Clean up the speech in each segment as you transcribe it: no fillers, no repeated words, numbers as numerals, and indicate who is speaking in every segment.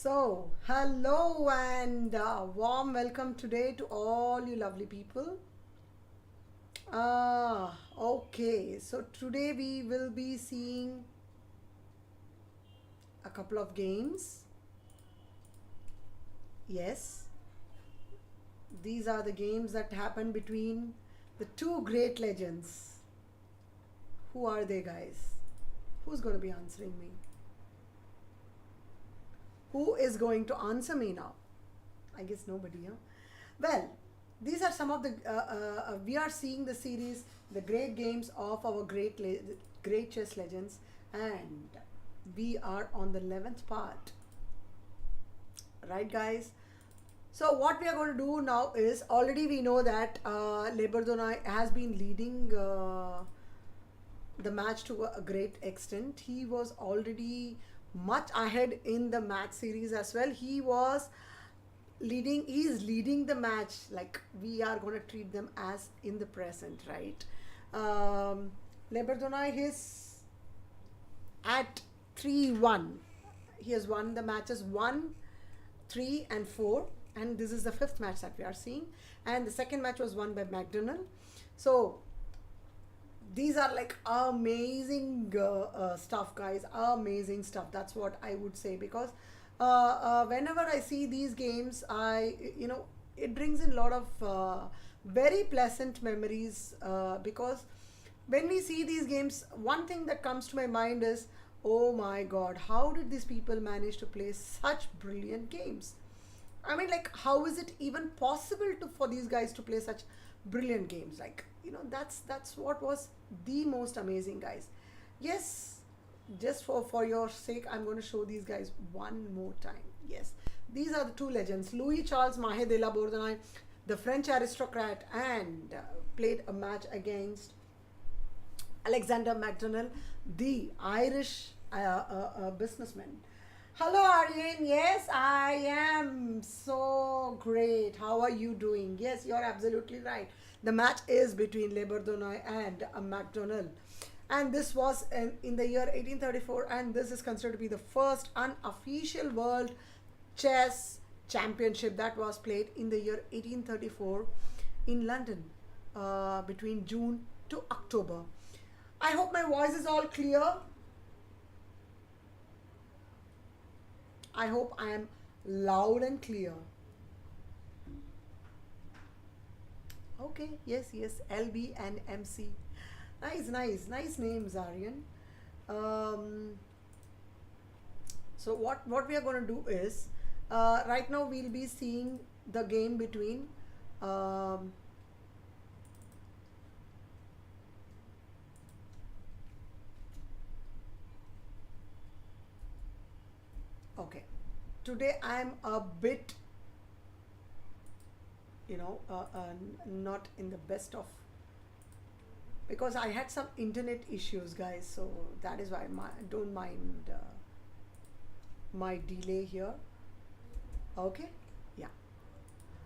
Speaker 1: So, hello and warm welcome today to all you lovely people. Okay, so today we will be seeing a couple of games. Yes, these are the games that happen between the two great legends. Who are they, guys? Who's going to be answering me? Who is going to answer me now? I guess nobody, huh? Well, these are some of the we are seeing the series, the great games of our great chess legends, and we are on the 11th part, right, guys? So what we are going to do now is, already we know that Leberdonai has been leading the match to a great extent. He was already much ahead in the match series as well. He's leading the match, like we are going to treat them as in the present, right? Leberdonai is at 3-1. He has won the matches 1, 3 and 4, and this is the 5th match that we are seeing, and the second match was won by McDonald. So these are like amazing stuff, guys. Amazing stuff, that's what I would say, because whenever I see these games, it brings in a lot of very pleasant memories, because when we see these games, one thing that comes to my mind is, oh my god, how did these people manage to play such brilliant games? I mean, like, how is it even possible for these guys to play such brilliant games? Like, that's what was the most amazing, guys. Yes, just for your sake, I'm going to show these guys one more time. Yes, these are the two legends, Louis Charles Mahe de la Bourdonnais, the French aristocrat, and played a match against Alexander MacDonald, the Irish businessman. Hello, Aryan. Yes, I am so great. How are you doing? Yes, you're absolutely right. The match is between Leberdonai and MacDonald. And this was in the year 1834, and this is considered to be the first unofficial world chess championship that was played in the year 1834 in London, between June to October. I hope my voice is all clear. I hope I am loud and clear. Okay, yes, LB and MC. Nice names, Aryan. So what we are going to do is, right now we'll be seeing the game between okay, today I'm a bit, not in the best of, because I had some internet issues, guys, so that is why don't mind my delay here. Okay, yeah.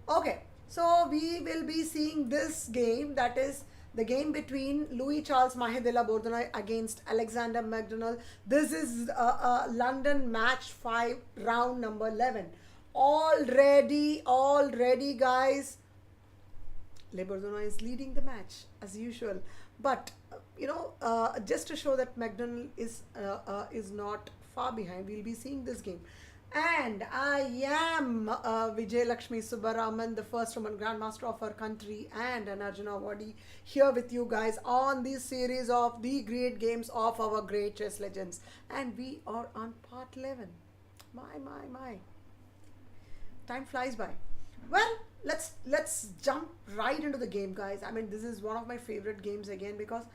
Speaker 1: Okay, so we will be seeing this game, that is the game between Louis Charles Mahe de la Bourdonnais against Alexander MacDonald. This is London match 5, round number 11. Already, guys, Leberdonai is leading the match as usual. But just to show that MacDonald is not far behind, we'll be seeing this game. And I am Vijay Lakshmi Subbaraman, the first woman grandmaster of our country, and an Arjuna Awardee, here with you guys on this series of the great games of our great chess legends. And we are on part 11. My. Time flies by. Well, let's jump right into the game, guys. I mean, this is one of my favorite games again, because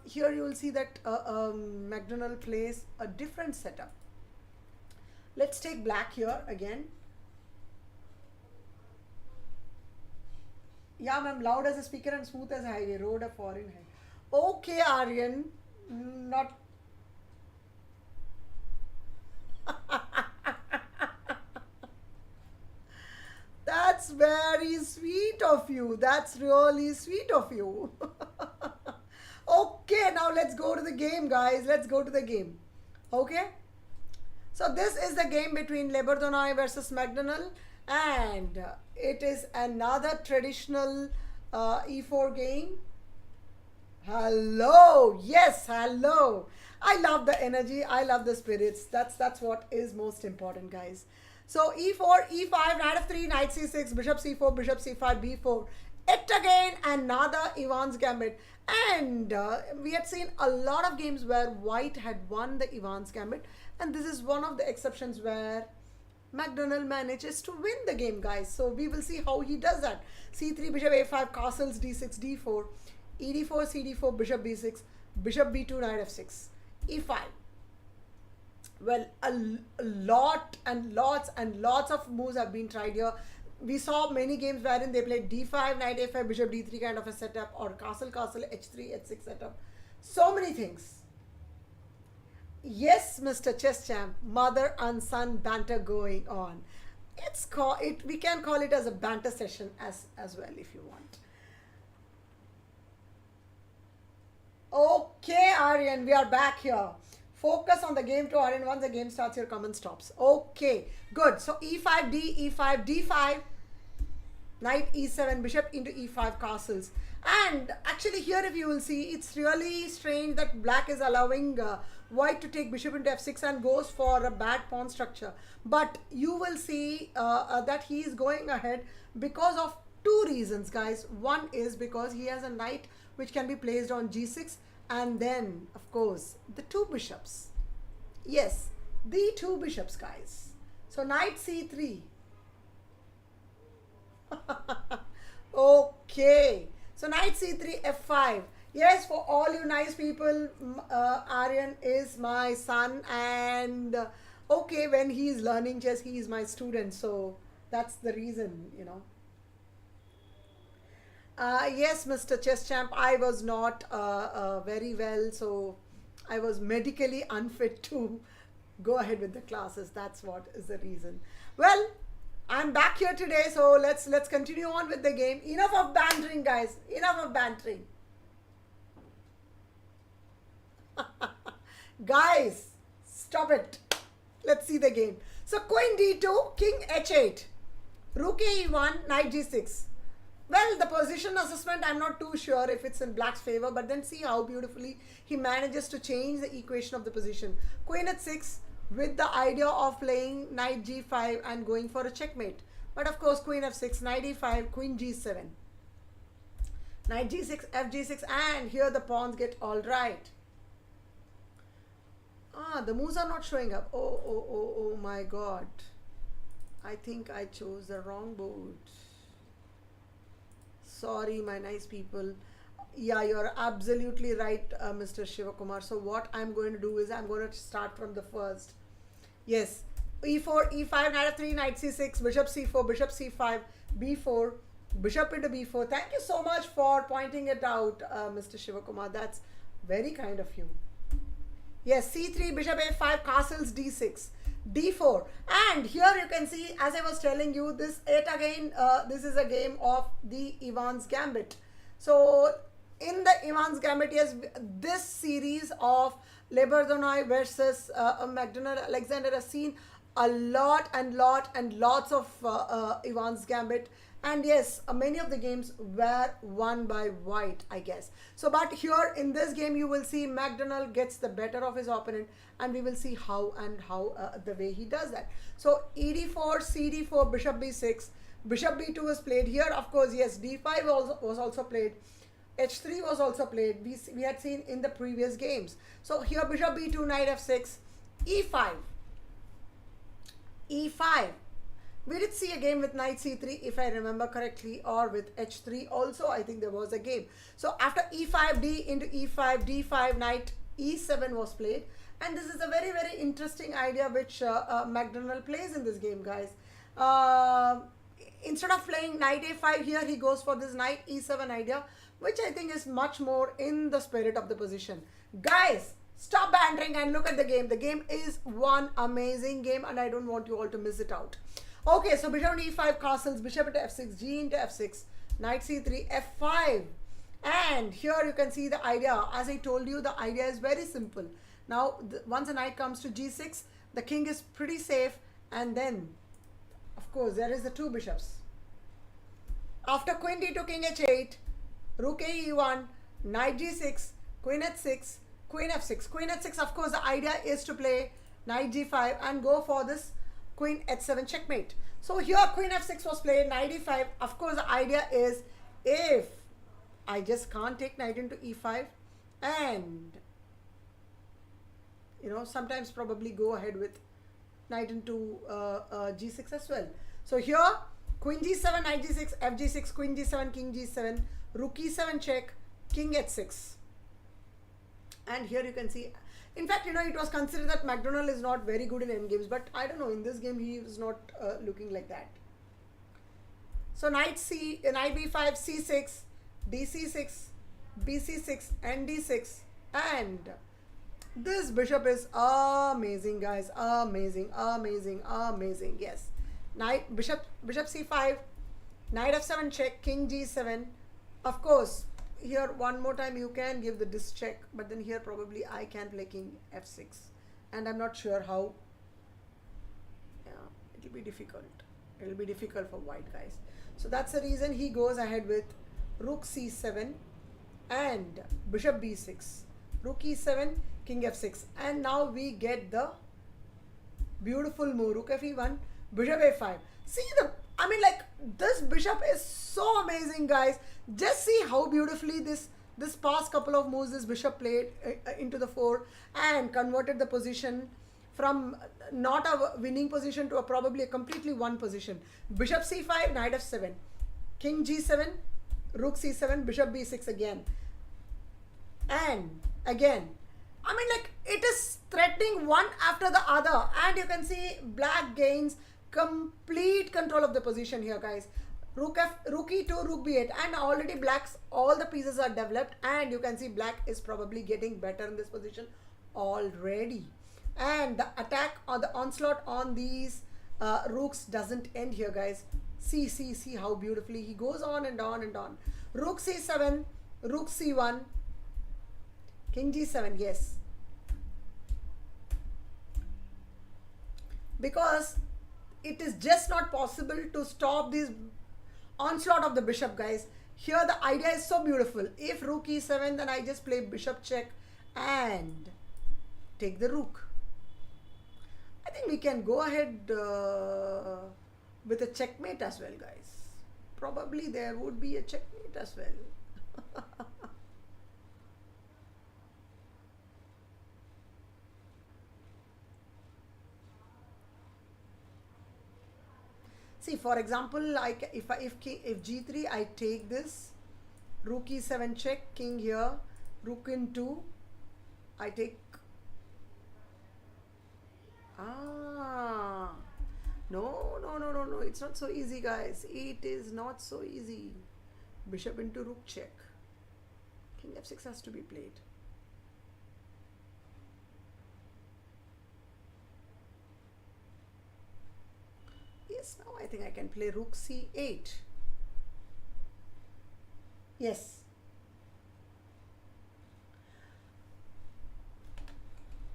Speaker 1: here you will see that MacDonald plays a different setup. Let's take black here again. Yeah, ma'am, loud as a speaker and smooth as a highway, road a foreign highway. Okay, Aryan, not. That's very sweet of you. That's really sweet of you. Okay, now let's go to the game, guys. Let's go to the game. Okay. So this is the game between Le Bourdonnais versus McDonald, and it is another traditional e4 game. Hello, yes, hello. I love the energy, I love the spirits. That's what is most important, guys. So e4, e5, knight f3, knight c6, bishop c4, bishop c5, b4. It again another Ivan's Gambit. And we had seen a lot of games where white had won the Ivan's Gambit, and this is one of the exceptions where McDonald manages to win the game, guys. So we will see how he does that. c3, bishop a5, castles, d6, d4, ed4, cd4, bishop b6, bishop b2, knight f6, e5. Well, a lot and lots and lots of moves have been tried here. We saw many games wherein they played d5, knight a5, bishop d3 kind of a setup, or castle, castle, h3, h6 setup. So many things. Yes, Mr. Chess Champ, mother and son banter going on. It's called it. We can call it as a banter session as well if you want. Okay, Aryan, we are back here. Focus on the game to Aryan. Once the game starts, your comment stops. Okay, good. So e5, d, e5, d5, knight e7, bishop into e5, castles. And actually here, if you will see, it's really strange that black is allowing white to take bishop into f6 and goes for a bad pawn structure. But you will see that he is going ahead because of two reasons, guys. One is because he has a knight which can be placed on g6, and then of course the two bishops. Yes, the two bishops, guys. So knight c3. Okay, so knight c3, f5. Yes, for all you nice people, Aryan is my son, and okay, when he is learning chess, he is my student, so that's the reason, you know. Yes, Mr. Chess Champ, I was not very well, so I was medically unfit to go ahead with the classes. That's what is the reason. Well, I'm back here today, so let's continue on with the game. Enough of bantering, guys. Enough of bantering. Guys, stop it. Let's see the game. So queen d2, king h8, rook e1, knight g6. Well, the position assessment, I'm not too sure if it's in black's favor, but then see how beautifully he manages to change the equation of the position. Queen h6 with the idea of playing knight g5 and going for a checkmate. But of course, queen f6, knight e5, queen g7, knight g6, f g6, and here the pawns get all right. Ah, the moves are not showing up. Oh my god. I think I chose the wrong board. Sorry, my nice people. Yeah, you're absolutely right, Mr. Shivakumar. So what I'm going to do is I'm going to start from the first. Yes, e4, e5, knight f3, knight c6, bishop c4, bishop c5, b4, bishop into b4. Thank you so much for pointing it out, Mr. Shivakumar. That's very kind of you. Yes, c3, bishop a5, castles, d6, d4. And here you can see, as I was telling you, this this is a game of the Ivan's Gambit. So in the Ivan's Gambit, yes, this series of Le Bourdonnais versus McDonald Alexander has seen a lot and lots of Ivan's Gambit. And yes, many of the games were won by white, I guess. So, but here in this game, you will see McDonald gets the better of his opponent, and we will see how the way he does that. So, ed4, cd4, bishop b6, bishop b2 is played here. Of course, yes, d5 was also played. h3 was also played. We had seen in the previous games. So, here bishop b2, knight f6, e5, e5. We did see a game with knight c3, if I remember correctly, or with h3 also. I think there was a game. So after e5, d into e5, d5, knight e7 was played. And this is a very, very interesting idea which McDonald plays in this game, guys. Instead of playing knight a5 here, he goes for this knight e7 idea, which I think is much more in the spirit of the position. Guys, stop bantering and look at the game. The game is one amazing game, and I don't want you all to miss it out. Okay, so bishop e5, castles, bishop into f6, g into f6, knight c3, f5. And here you can see the idea. As I told you, the idea is very simple. Now, once a knight comes to g6, the king is pretty safe, and then of course there is the two bishops. After queen d2, king h8, rook a e1, knight g6, queen h6, queen f6. Queen h6, of course, the idea is to play knight g5 and go for this queen h7 checkmate. So here queen f6 was played, knight e5. Of course, the idea is, if I just can't take knight into e5, and sometimes probably go ahead with knight into g6 as well. So here queen g7, knight g6, f g6, queen g7, king g7, rook e7 check, king h6. And here you can see, in fact, it was considered that McDonald is not very good in endgames, but I don't know, in this game he is not looking like that. So knight b5, c6, dc6, bc6, and d6, and this bishop is amazing, guys. Amazing, amazing, amazing. Yes. Bishop c5, knight f7 check, king g7. Of course, here one more time you can give the disc check, but then here probably I can play king f6, and I'm not sure how. Yeah, it'll be difficult. It'll be difficult for white, guys. So that's the reason he goes ahead with rook c7 and bishop b6, rook e7, king f6, and now we get the beautiful move, rook fe1, bishop a5. See this bishop is so amazing, guys. Just see how beautifully this past couple of moves this bishop played into the fore and converted the position from not a winning position to probably a completely won position. Bishop c5, knight f7, king g7, rook c7, bishop b6 again, and again. It is threatening one after the other, and you can see black gains complete control of the position here, guys. Rook e2, rook b8, and already black's all the pieces are developed, and you can see black is probably getting better in this position already. And the attack or the onslaught on these rooks doesn't end here, guys. See how beautifully he goes on and on and on. Rook c7, rook c1, king g7, yes. Because it is just not possible to stop this onslaught of the bishop, guys. Here the idea is so beautiful. If rook e7, then I just play bishop check and take the rook. I think we can go ahead with a checkmate as well, guys. Probably there would be a checkmate as well. See, for example, if g3, I take this, rook e7 check, king here, rook in 2, I take. No, it's not so easy, guys. It is not so easy. Bishop into rook check. King f6 has to be played. Yes, now I think I can play rook c8. Yes.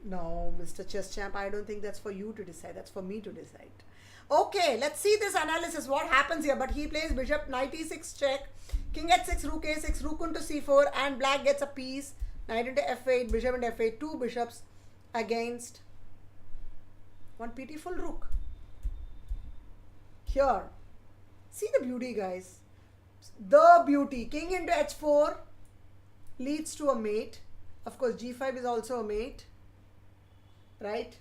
Speaker 1: No, Mr. Chess Champ, I don't think that's for you to decide. That's for me to decide. Okay, let's see this analysis. What happens here? But he plays bishop, knight e6 check, king h6, rook a6, rook into c4, and black gets a piece. Knight into f8, bishop into f8. Two bishops against one pitiful rook. Here, see the beauty, guys. The beauty. King into h4 leads to a mate. Of course, g5 is also a mate. Right?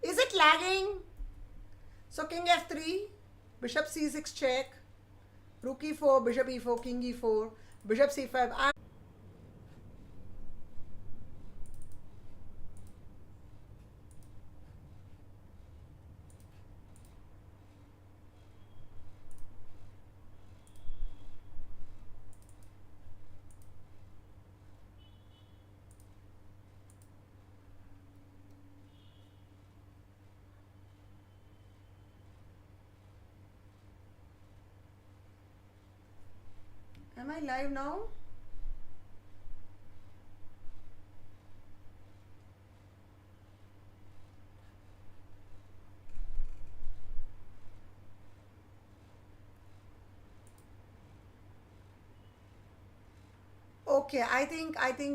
Speaker 1: Is it lagging? So king f3, bishop c6 check, rook e4, bishop e4, king e4, bishop c5. Am I live now? Okay, I think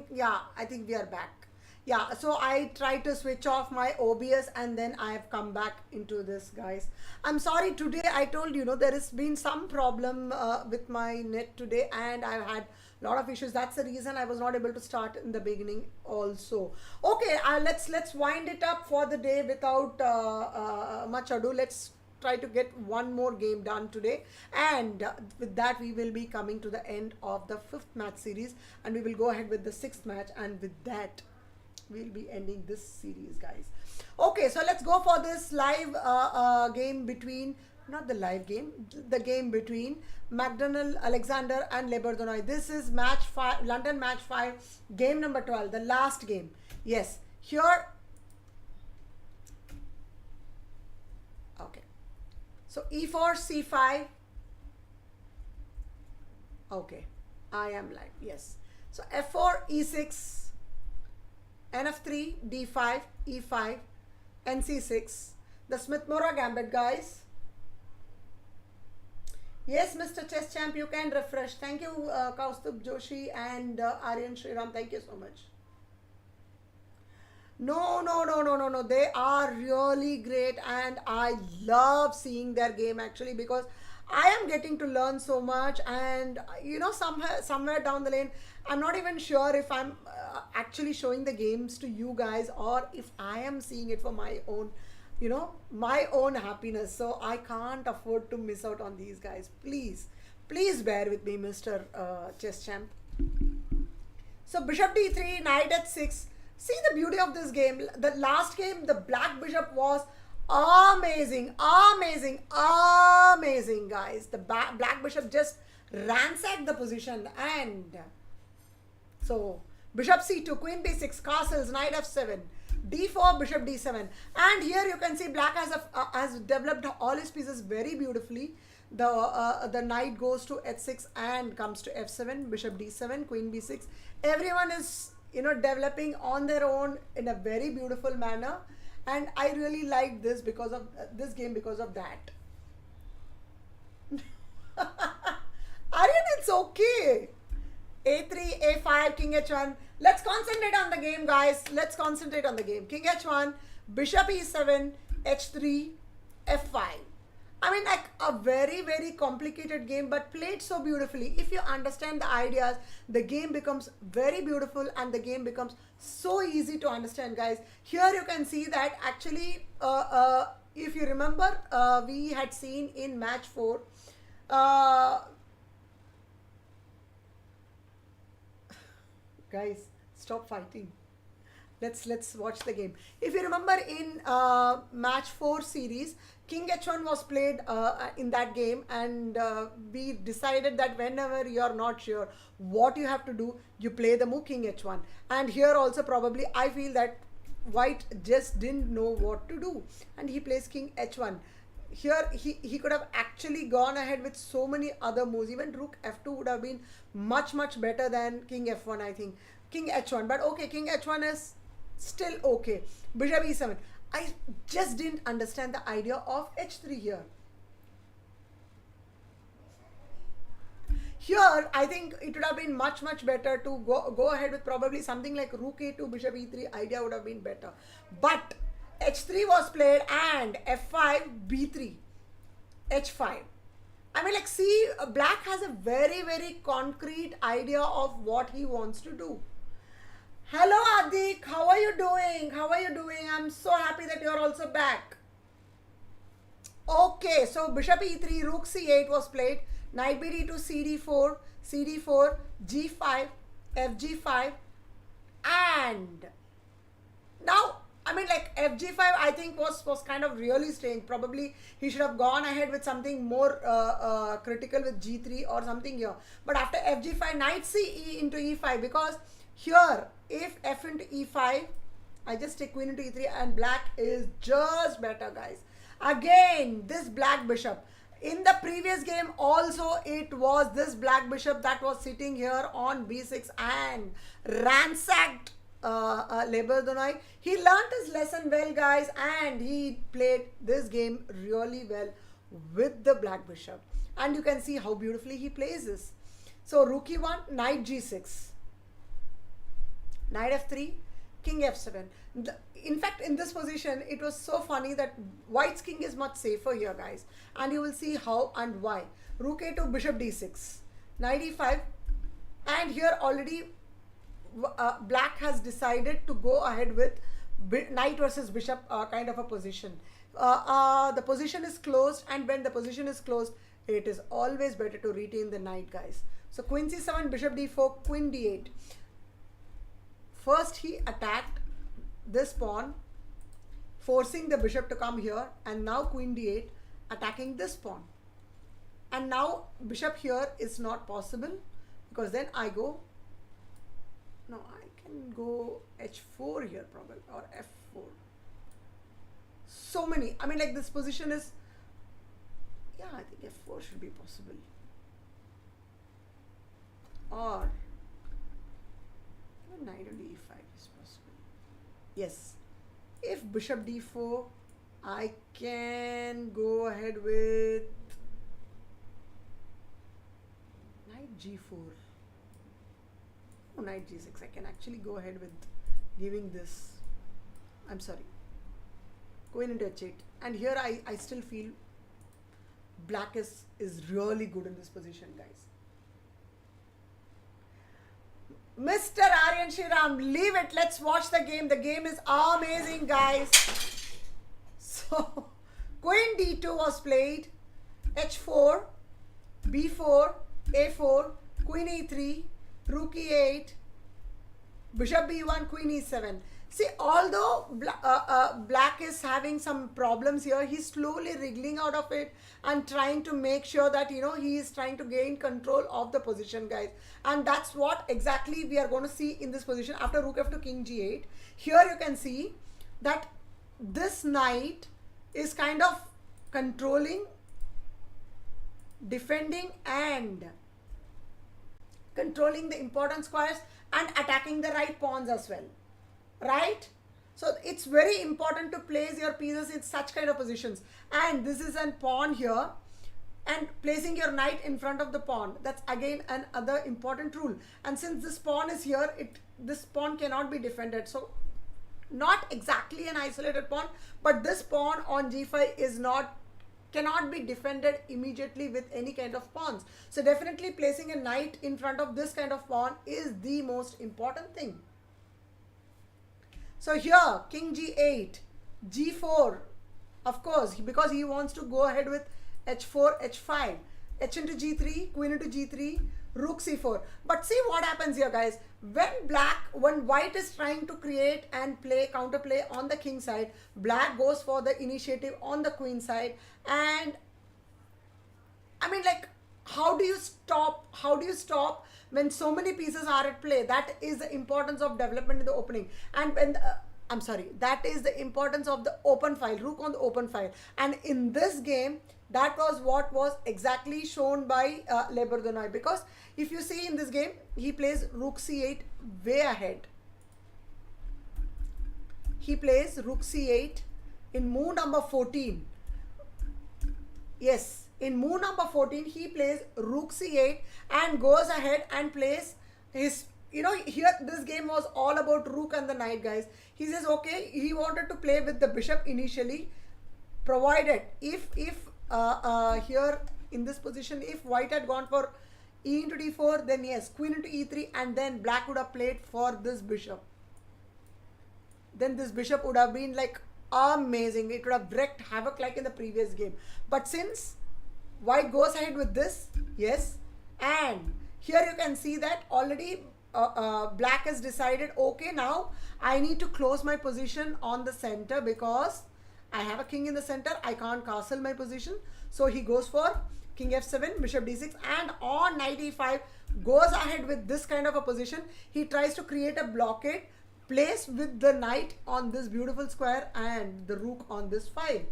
Speaker 1: yeah, I think we are back. Yeah, so I tried to switch off my OBS and then I have come back into this, guys. I'm sorry, today I told you, there has been some problem with my net today, and I've had a lot of issues. That's the reason I was not able to start in the beginning also. Okay, let's wind it up for the day without much ado. Let's try to get one more game done today, and with that we will be coming to the end of the fifth match series, and we will go ahead with the sixth match, and with that we'll be ending this series, guys. Okay, so let's go for this live game between, not the live game, the game between McDonnell Alexander and Leberdonnoy. This is match 5, London match 5, game number 12, the last game. Yes, here. Okay, so e4 c5. Okay, I am live. Yes, so f4 e6, nf3, d5, e5, nc6, the Smith-Morra gambit, guys. Yes, Mr. Chess Champ, you can refresh. Thank you, Kaustubh Joshi and Aryan Sriram. Thank you so much. No. They are really great, and I love seeing their game actually, because I am getting to learn so much, and somewhere down the lane, I'm not even sure if I'm actually showing the games to you guys, or if I am seeing it for my own, my own happiness. So I can't afford to miss out on these guys. Please bear with me, Mr. Chess Champ. So bishop d3, knight h6. See the beauty of this game. The last game, the black bishop was amazing, guys. The black bishop just ransacked the position, and so bishop c2, queen b6, castles, knight f7, d4, bishop d7, and here you can see black has developed all his pieces very beautifully. The knight goes to h6 and comes to f7, bishop d7, queen b6. Everyone is developing on their own in a very beautiful manner, and I really like this because of this game, because of that. Aryan, it's okay. a3, a5, king h1. Let's concentrate on the game, guys. Let's concentrate on the game. King h1, bishop e7, h3, f5. I mean, like a very, very complicated game, but played so beautifully. If you understand the ideas, the game becomes very beautiful, and the game becomes so easy to understand, guys. Here you can see that actually, if you remember, we had seen in match 4, guys, stop fighting. Let's watch the game. If you remember in match 4 series, king h1 was played in that game, and we decided that whenever you are not sure what you have to do, you play the move king h1. And here also probably I feel that white just didn't know what to do, and he plays king h1. Here he could have actually gone ahead with so many other moves. Even rook f2 would have been much better than king f1, I think. King h1, but okay, king h1 is still okay. Bishop e7. I just didn't understand the idea of h3 here. Here, I think it would have been much better to go ahead with probably something like rook a2, bishop e3 idea would have been better. But h3 was played, and f5, b3, h5. I mean, like, see, black has a very concrete idea of what he wants to do. Hello Adik, how are you doing? I'm so happy that you're also back. Okay, so bishop e3, rook c8 was played, knight bd2, cd4, cd4, g5, fg5, and now, I mean, like, fg5 I think was kind of really strange. Probably he should have gone ahead with something more critical with g3 or something here. But after fg5, knight ce into e5, because here, if f into e5, I just take queen into e3, and black is just better, guys. Again, this black bishop. In the previous game also, it was this black bishop that was sitting here on b6 and ransacked Leberdonnoy. He learnt his lesson well, guys, and he played this game really well with the black bishop. And you can see how beautifully he plays this. So rook e1, knight g6. Knight f3, king f7. In fact, in this position, it was so funny that white's king is much safer here, guys. And you will see how and why. Rook a2, bishop d6, knight e5. And here already black has decided to go ahead with knight versus bishop kind of a position. The position is closed, and when the position is closed, it is always better to retain the knight, guys. So queen c7, bishop d4, queen d8. First he attacked this pawn, forcing the bishop to come here, and now queen d8 attacking this pawn. And now bishop here is not possible, because then I go, no, I can go h4 here probably, or f4. So many, I mean, like, this position is, yeah, I think f4 should be possible. Or even knight on e5 is possible. Yes, if bishop d4, I can go ahead with knight g4. Oh, knight g6. I can actually go ahead with giving this, I'm sorry, queen into h8. And here I still feel black is really good in this position, guys. Mr. Aryan Shriram, leave it. Let's watch the game. The game is amazing, guys. So, queen d2 was played. h4, b4, a4, queen e3, rook e8, bishop b1, queen e7. See, although black is having some problems here, he's slowly wriggling out of it and trying to make sure that, you know, he is trying to gain control of the position, guys. And that's what exactly we are going to see in this position after rook f2, king g8. Here you can see that this knight is kind of controlling, defending, and controlling the important squares and attacking the right pawns as well. Right? So it's very important to place your pieces in such kind of positions. And this is a pawn here, and placing your knight in front of the pawn. That's again another important rule. And since this pawn is here, this pawn cannot be defended. So not exactly an isolated pawn, but this pawn on g5 is cannot be defended immediately with any kind of pawns. So definitely placing a knight in front of this kind of pawn is the most important thing. So here, king g8, g4, of course, because he wants to go ahead with h4, h5, h into g3, queen into g3, rook c4. But see what happens here, guys. When white is trying to create and counterplay on the king side, black goes for the initiative on the queen side. And I mean, like, how do you stop when so many pieces are at play? That is the importance of development in the opening. And when I'm sorry, that is the importance of the open file, rook on the open file. And in this game, that was what was exactly shown by Le Bourdonnais. Because if you see in this game, he plays rook c8 way ahead. He plays rook c8 in move number 14. Yes, in move number 14, he plays rook c8 and goes ahead and plays his, you know, here this game was all about rook and the knight, guys. He says, okay, he wanted to play with the bishop initially, provided if here in this position, if white had gone for e into d4, then yes, queen into e3, and then black would have played for this bishop. Then this bishop would have been like amazing. It would have wreaked havoc like in the previous game. But since white goes ahead with this, yes, and here you can see that already black has decided, okay, now I need to close my position on the center because I have a king in the center. I can't castle my position. So he goes for king f7, bishop d6, and on knight e5 goes ahead with this kind of a position. He tries to create a blockade placed with the knight on this beautiful square and the rook on this file.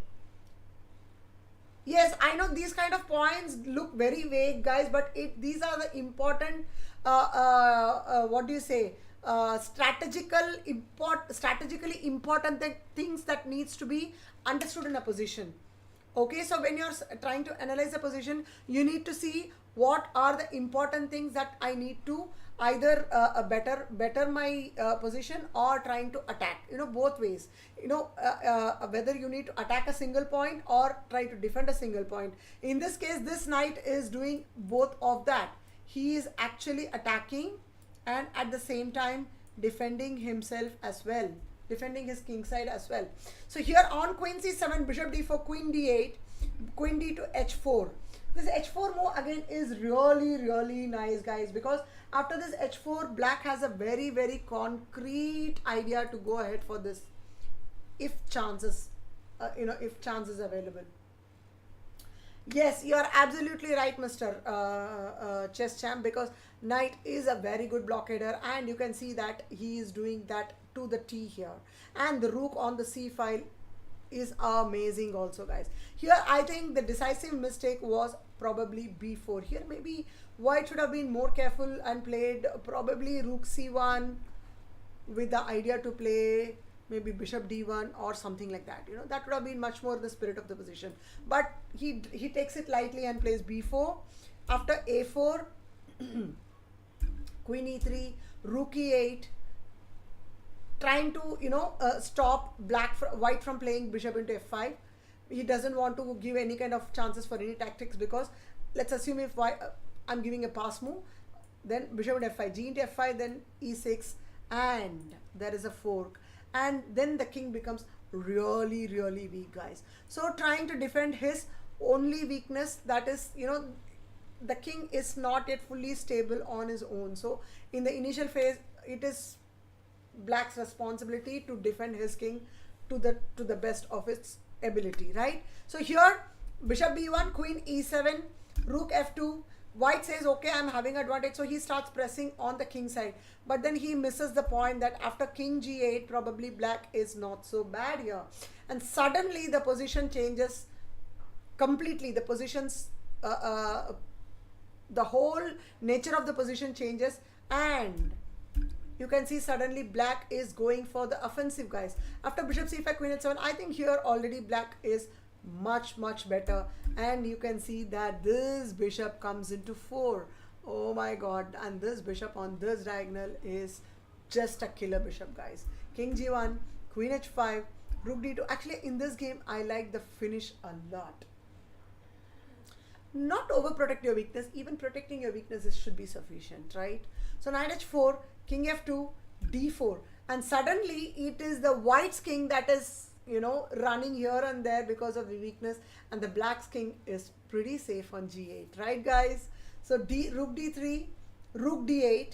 Speaker 1: Yes, I know these kind of points look very vague, guys, but these are the important, what do you say, strategically important things that needs to be understood in a position. Okay, so when you're trying to analyze a position, you need to see what are the important things that I need to either better my position or trying to attack, both ways, whether you need to attack a single point or try to defend a single point. In this case, this knight is doing both of that. He is actually attacking and at the same time defending himself as well, defending his king side as well. So here on queen c7, bishop d4, queen d8, queen d to h4. This h4 move again is really nice, guys, because after this h4, black has a very concrete idea to go ahead for this if chances if chances available. Yes, you are absolutely right, Mr. Chess Champ, because knight is a very good blockader, and you can see that he is doing that to the T here. And the rook on the C file is amazing also, guys. Here, I think the decisive mistake was probably b4. Here, maybe white should have been more careful and played probably rook c1 with the idea to play maybe bishop d1 or something like that. That would have been much more the spirit of the position. But he takes it lightly and plays b4. After a4, queen e3, rook e8, trying to stop white from playing bishop into f5. He doesn't want to give any kind of chances for any tactics, because let's assume if I'm giving a pass move, then bishop into f5, g into f5, then e6, and there is a fork, and then the king becomes really weak, guys. So trying to defend his only weakness, that is, the king is not yet fully stable on his own. So in the initial phase, it is black's responsibility to defend his king to the best of its ability, right? So here, bishop b1, queen e7, rook f2. White says, okay, I'm having advantage, so he starts pressing on the king side. But then he misses the point that after king g8, probably black is not so bad here. And suddenly the position changes completely. The positions, the whole nature of the position changes, and you can see suddenly black is going for the offensive, guys. After bishop c5, queen h7, I think here already black is much better, and you can see that this bishop comes into 4. Oh my god, and this bishop on this diagonal is just a killer bishop, guys. King g1, queen h5, rook d2. Actually, in this game, I like the finish a lot. Not overprotect your weakness, even protecting your weaknesses should be sufficient, right? So knight h4, king f2, d4, and suddenly it is the white's king that is running here and there because of the weakness, and the black's king is pretty safe on g8, right, guys? So rook d3, rook d8,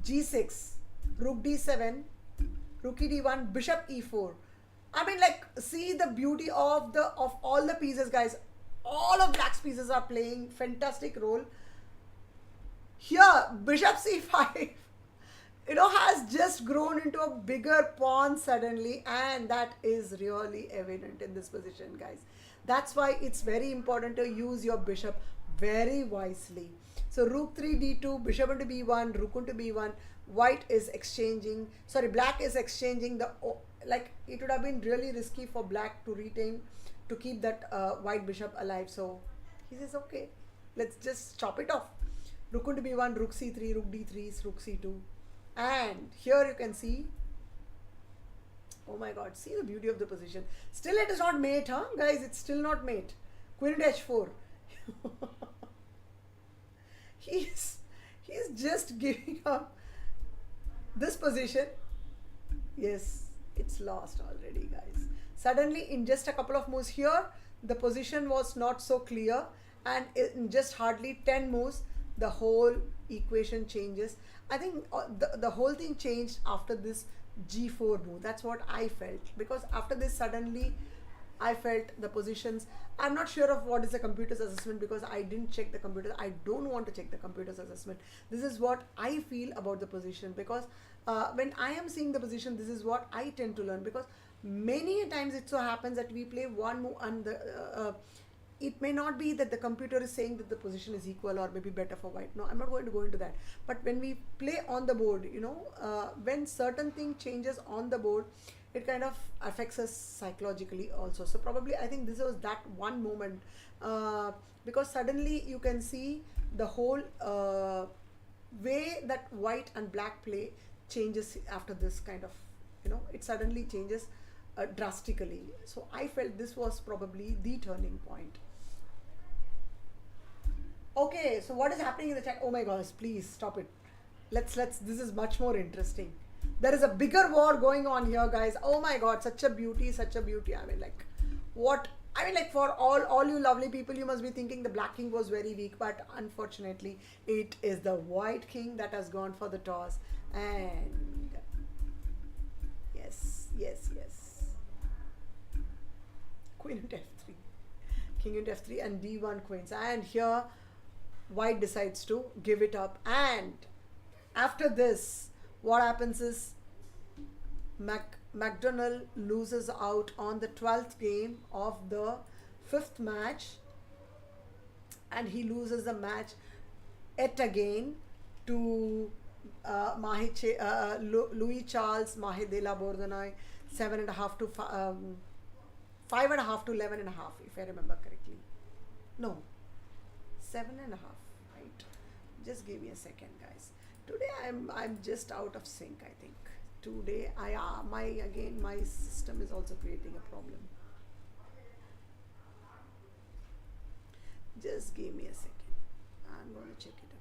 Speaker 1: g6, rook d7, rook e d1, bishop e4. I mean, like, see the beauty of all the pieces, guys. All of black's pieces are playing fantastic role. Here, bishop c5 has just grown into a bigger pawn suddenly, and that is really evident in this position, guys. That's why it's very important to use your bishop very wisely. So rook 3 d2, bishop into b1, rook into b1. Black is exchanging it would have been really risky for black to retain, to keep that white bishop alive. So he says, okay, let's just chop it off. Rook into b1, rook c3, rook d3, rook c2. And here you can see, oh my god, see the beauty of the position. Still it is not mate, huh, guys? It's still not mate. Queen into h4. he's just giving up this position. Yes, it's lost already, guys. Suddenly, in just a couple of moves here, the position was not so clear, and in just hardly 10 moves, the whole equation changes. I think the whole thing changed after this g4 move. That's what I felt, because after this, suddenly I felt the positions. I'm not sure of what is the computer's assessment, because I didn't check the computer. I don't want to check the computer's assessment. This is what I feel about the position, because when I am seeing the position, this is what I tend to learn, because many times it so happens that we play one move and it may not be that the computer is saying that the position is equal or maybe better for white. No, I'm not going to go into that. But when we play on the board, when certain thing changes on the board, it kind of affects us psychologically also. So probably I think this was that one moment, because suddenly you can see the whole way that white and black play changes after this kind of, it suddenly changes drastically. So I felt this was probably the turning point. Okay, so what is happening in the chat? Oh my gosh, please stop it. Let's this is much more interesting. There is a bigger war going on here, guys. Oh my god, such a beauty, such a beauty. I mean, like, what? I mean, like, for all you lovely people, you must be thinking the black king was very weak, but unfortunately, it is the white king that has gone for the toss. And yes, yes, yes. Queen into f3, king into f3, and d1 queens. And here, white decides to give it up. And after this, what happens is McDonald loses out on the 12th game of the 5th match, and he loses the match yet again to Louis Charles Mahe de la Bourdonnais, 7.5 to 5.5 to 11.5, if I remember correctly. No, 7.5, right? Just give me a second, guys. Today I'm just out of sync, I think. Today my system is also creating a problem. Just give me a second. I'm going to check it out.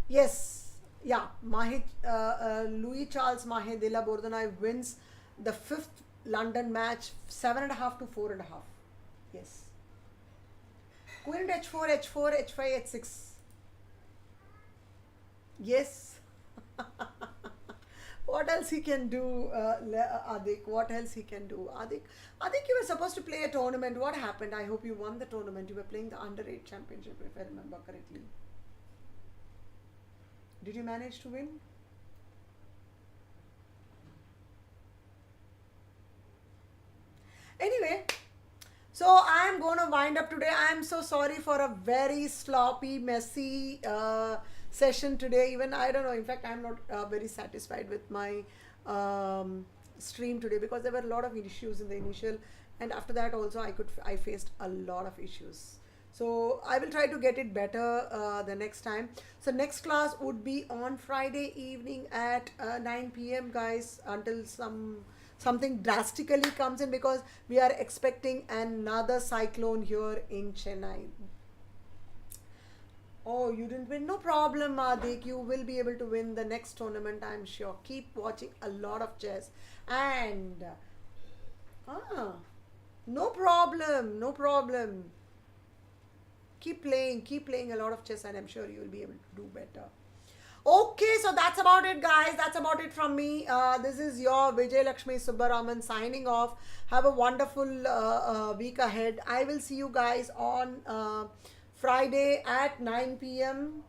Speaker 1: Yes, yeah. Louis Charles Mahe de la Bourdonnais wins the 5th London match, 7.5 to 4.5. Yes. Queen into h4, h4, h5, h6. Yes. What else he can do, Adik? What else he can do? Adik, you were supposed to play a tournament. What happened? I hope you won the tournament. You were playing the under-8 championship, if I remember correctly. Did you manage to win? Anyway, so I'm going to wind up today. I'm so sorry for a very sloppy, messy session today. Even I don't know. In fact, I'm not very satisfied with my stream today because there were a lot of issues in the initial, and after that also I faced a lot of issues. So I will try to get it better the next time. So next class would be on Friday evening at 9 p.m. guys, until something drastically comes in, because we are expecting another cyclone here in Chennai. Oh, you didn't win? No problem, Adik. You will be able to win the next tournament, I'm sure. Keep watching a lot of chess. And no problem, no problem. Keep playing a lot of chess, and I'm sure you will be able to do better. Okay, so that's about it, guys. That's about it from me. This is your Vijay Lakshmi Subbaraman signing off. Have a wonderful week ahead. I will see you guys on Friday at 9 p.m.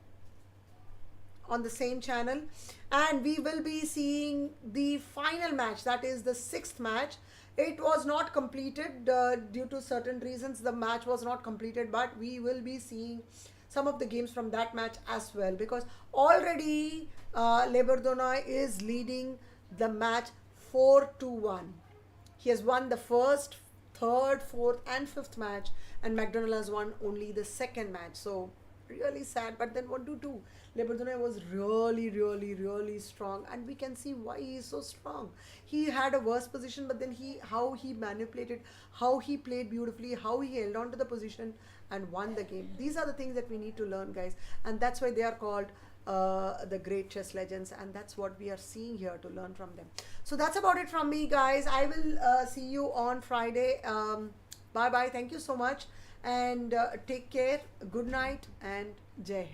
Speaker 1: on the same channel. And we will be seeing the final match. That is the 6th match. It was not completed due to certain reasons. The match was not completed, but we will be seeing some of the games from that match as well, because already Le Bourdonnais is leading the match 4-1. He has won the 1st, 3rd, 4th and 5th match, and McDonald has won only the 2nd match. So really sad, but then what to do? Le Bourdonnais was really strong, and we can see why he is so strong. He had a worse position, but then how he manipulated, how he played beautifully, how he held on to the position and won the game. These are the things that we need to learn, guys, and that's why they are called the great chess legends, and that's what we are seeing here to learn from them. So that's about it from me, guys. I will see you on Friday. Bye bye. Thank you so much, and take care. Good night and Jai Hind.